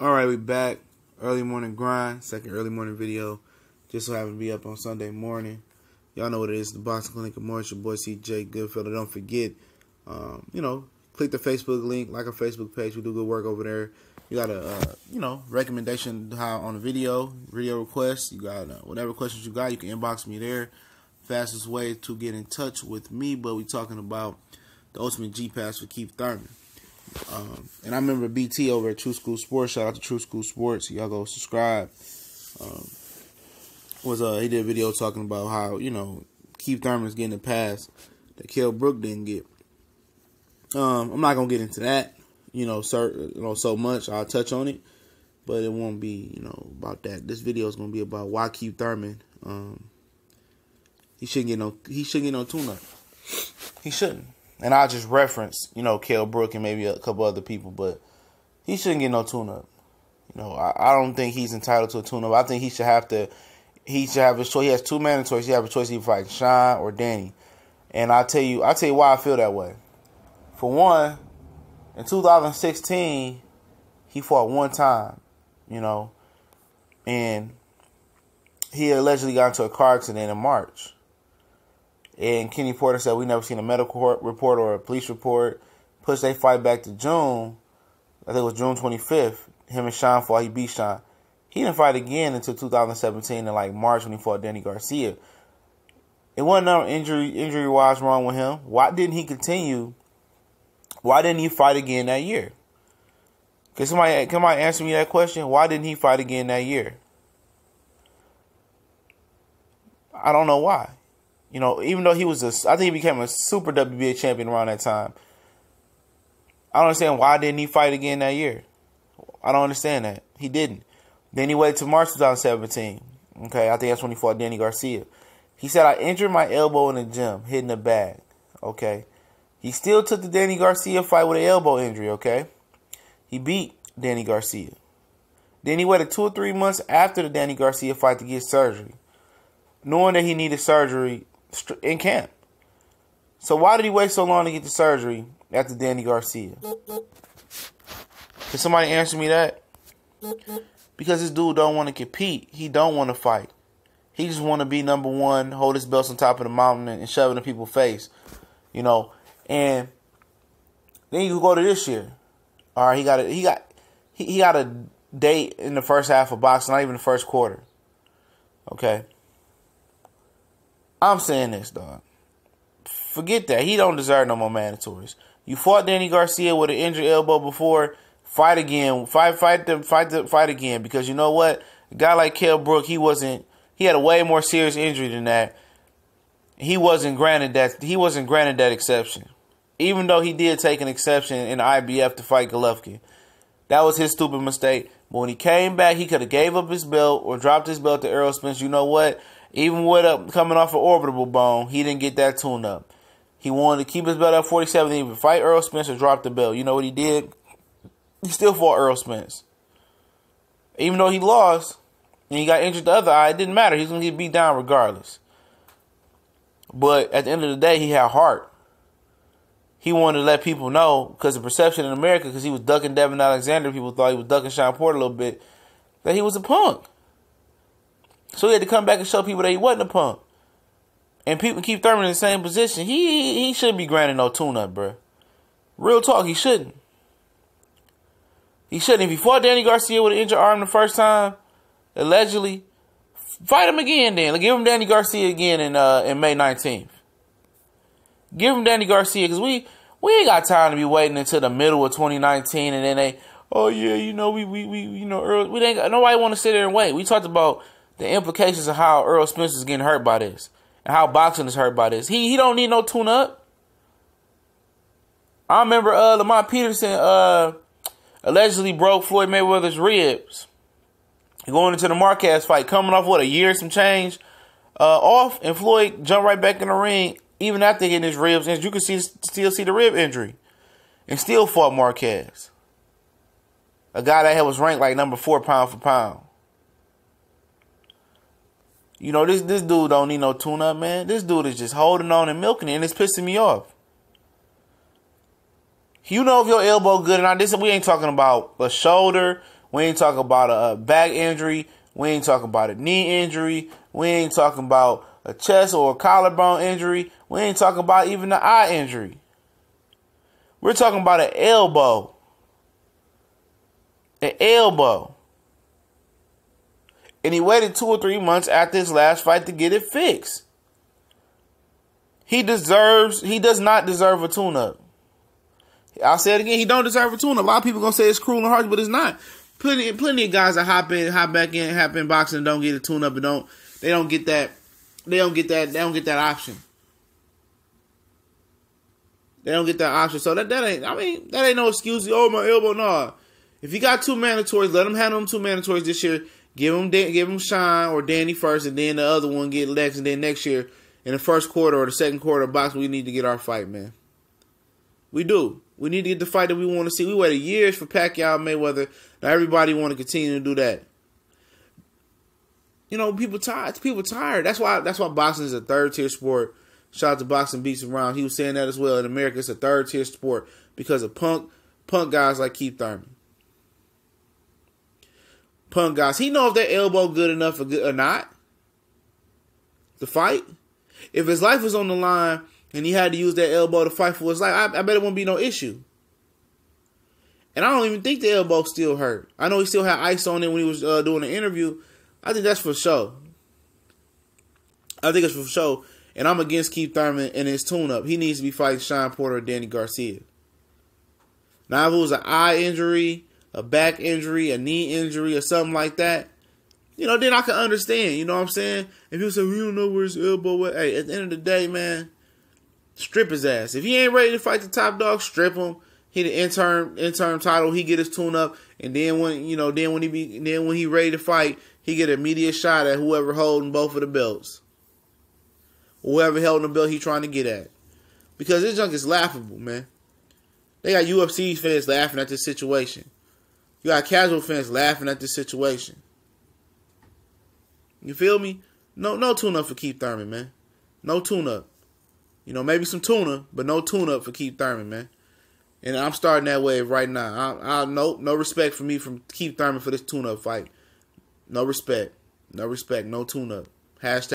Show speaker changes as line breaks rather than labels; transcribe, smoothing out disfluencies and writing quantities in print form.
Alright, we back. Early morning grind. Second early morning video. Just so happened to be up on Sunday morning. Y'all know what it is. The Boxing Clinic of March. Your boy CJ Goodfellow. Don't forget, click the Facebook link. Like our Facebook page. We do good work over there. You got a, recommendation on the video requests. You got whatever questions you got. You can inbox me there. Fastest way to get in touch with me. But we talking about the Ultimate G Pass for Keith Thurman. And I remember BT over at True School Sports. Shout out to True School Sports. Y'all go subscribe. He did a video talking about how Keith Thurman's getting a pass that Kell Brook didn't get. I'm not gonna get into that, so much. I'll touch on it, but it won't be about that. This video is gonna be about why Keith Thurman he shouldn't get no tune-up. He shouldn't. And I'll just reference, Kell Brook and maybe a couple other people, but he shouldn't get no tune-up. I don't think he's entitled to a tune-up. I think he should have his choice. He has two mandatories. He have a choice to either fight Sean or Danny. And I'll tell you why I feel that way. For one, in 2016, he fought one time, and he allegedly got into a car accident in March. And Kenny Porter said, we never seen a medical report or a police report. Pushed they fight back to June. I think it was June 25th. Him and Sean fought. He beat Sean. He didn't fight again until 2017 in March when he fought Danny Garcia. It wasn't no injury-wise wrong with him. Why didn't he continue? Why didn't he fight again that year? Can somebody answer me that question? Why didn't he fight again that year? I don't know why. Even though I think he became a super WBA champion around that time. I don't understand why didn't he fight again that year. I don't understand that. He didn't. Then he waited till March 2017. Okay, I think that's when he fought Danny Garcia. He said, I injured my elbow in the gym, hitting the bag. Okay. He still took the Danny Garcia fight with an elbow injury, okay? He beat Danny Garcia. Then he waited 2 or 3 months after the Danny Garcia fight to get surgery, knowing that he needed surgery in camp. So why did he wait so long to get the surgery after Danny Garcia? Can somebody answer me that? Because this dude don't want to compete. He don't want to fight. He just want to be number one, hold his belts on top of the mountain and shove it in people's face. And then you go to this year. All right, he got a date in the first half of boxing, not even the first quarter. Okay. I'm saying this, dog. Forget that. He don't deserve no more mandatories. You fought Danny Garcia with an injured elbow before. Fight again. Fight again. Because you know what? A guy like Kell Brook, he had a way more serious injury than that. He wasn't granted that exception. Even though he did take an exception in the IBF to fight Golovkin. That was his stupid mistake. But when he came back, he could have gave up his belt or dropped his belt to Errol Spence. You know what? Even with coming off an orbital bone, he didn't get that tune-up. He wanted to keep his belt at 47, even fight Errol Spence or drop the belt. You know what he did? He still fought Errol Spence. Even though he lost and he got injured the other eye, it didn't matter. He was going to get beat down regardless. But at the end of the day, he had heart. He wanted to let people know, because the perception in America, because he was ducking Devin Alexander, people thought he was ducking Sean Porter a little bit, that he was a punk. So he had to come back and show people that he wasn't a punk. And people keep Thurman in the same position. He shouldn't be granted no tune-up, bro. Real talk, he shouldn't. He shouldn't. If he fought Danny Garcia with an injured arm the first time, allegedly, fight him again then. Give him Danny Garcia again in May 19th. Give him Danny Garcia, because we ain't got time to be waiting until the middle of 2019 and then we ain't got, nobody want to sit there and wait. We talked about the implications of how Errol Spence is getting hurt by this and how boxing is hurt by this. He don't need no tune-up. I remember Lamont Peterson allegedly broke Floyd Mayweather's ribs going into the Marquez fight, coming off a year some change off, and Floyd jumped right back in the ring even after getting his ribs, and you can still see the rib injury, and still fought Marquez, a guy that was ranked like number 4 pound for pound. This dude don't need no tune-up, man. This dude is just holding on and milking it, and it's pissing me off. You know if your elbow good or not. We ain't talking about a shoulder. We ain't talking about a back injury. We ain't talking about a knee injury. We ain't talking about a chest or a collarbone injury. We ain't talking about even an eye injury. We're talking about an elbow. An elbow. And he waited 2 or 3 months after his last fight to get it fixed. He does not deserve a tune-up. I'll say it again, he don't deserve a tune-up. A lot of people gonna say it's cruel and harsh, but it's not. Plenty of guys that hop back in boxing and don't get a tune-up and they don't get that option. They don't get that option. So that ain't no excuse. Oh, my elbow, nah. If you got 2 mandatories, let them handle them 2 mandatories this year. Give them Sean or Danny first, and then the other one get Lex, and then next year in the first quarter or the second quarter of boxing, we need to get our fight, man. We do. We need to get the fight that we want to see. We waited years for Pacquiao and Mayweather. Now everybody want to continue to do that. You know, people tired. People tired. That's why boxing is a 3rd-tier sport. Shout out to Boxing Beats Around. He was saying that as well. In America, it's a 3rd-tier sport because of punk guys like Keith Thurman. Punk guys. He know if their elbow good enough or not to fight. If his life was on the line and he had to use that elbow to fight for his life, I bet it wouldn't be no issue. And I don't even think the elbow still hurt. I know he still had ice on it when he was doing the interview. I think that's for sure. I think it's for sure. And I'm against Keith Thurman and his tune-up. He needs to be fighting Sean Porter or Danny Garcia. Now, if it was an eye injury, a back injury, a knee injury, or something like that, you know, then I can understand. You know what I'm saying? If people say, we don't know where his elbow is. Hey, at the end of the day, man, strip his ass. If he ain't ready to fight the top dog, strip him. He the interim title. He get his tune-up. And then when he ready to fight, he get an immediate shot at whoever holding both of the belts. Whoever held the belt he trying to get at. Because this junk is laughable, man. They got UFC fans laughing at this situation. You got casual fans laughing at this situation. You feel me? No tune-up for Keith Thurman, man. No tune-up. You know, maybe some tuna, but no tune-up for Keith Thurman, man. And I'm starting that wave right now. No respect for me from Keith Thurman for this tune-up fight. No respect. No tune-up. Hashtag